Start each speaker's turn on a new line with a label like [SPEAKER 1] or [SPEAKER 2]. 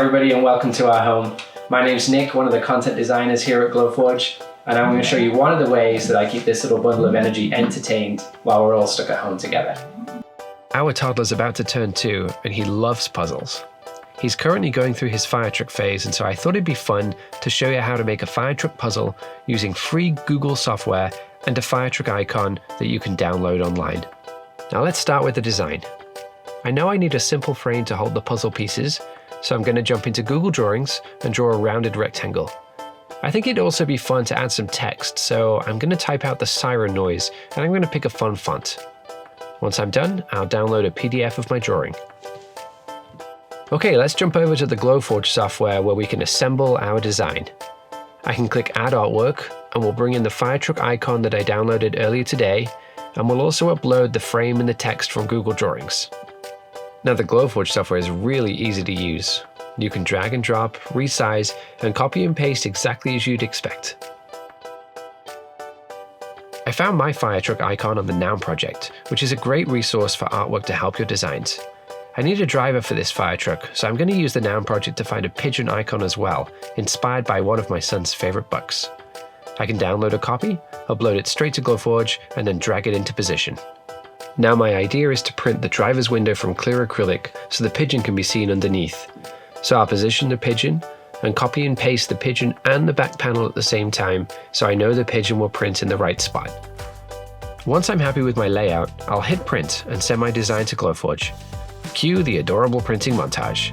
[SPEAKER 1] everybody and welcome to our home. My name's Nick, one of the content designers here at Glowforge, and I'm going to show you one of the ways that I keep this little bundle of energy entertained while we're all stuck at home together.
[SPEAKER 2] Our toddler's about to turn 2 and he loves puzzles. He's currently going through his fire truck phase, and so I thought it'd be fun to show you how to make a fire truck puzzle using free Google software and a fire truck icon that you can download online. Now let's start with the design. I know I need a simple frame to hold the puzzle pieces, so I'm going to jump into Google Drawings and draw a rounded rectangle. I think it'd also be fun to add some text, so I'm going to type out the siren noise and I'm going to pick a fun font. Once I'm done, I'll download a PDF of my drawing. Okay, let's jump over to the Glowforge software where we can assemble our design. I can click Add Artwork and we'll bring in the fire truck icon that I downloaded earlier today, and we'll also upload the frame and the text from Google Drawings. Now the Glowforge software is really easy to use. You can drag and drop, resize, and copy and paste exactly as you'd expect. I found my fire truck icon on the Noun project, which is a great resource for artwork to help your designs. I need a driver for this fire truck, so I'm going to use the Noun project to find a pigeon icon as well, inspired by one of my son's favorite books. I can download a copy, upload it straight to Glowforge, and then drag it into position. Now my idea is to print the driver's window from clear acrylic so the pigeon can be seen underneath. So I'll position the pigeon and copy and paste the pigeon and the back panel at the same time so I know the pigeon will print in the right spot. Once I'm happy with my layout, I'll hit print and send my design to Glowforge. Cue the adorable printing montage.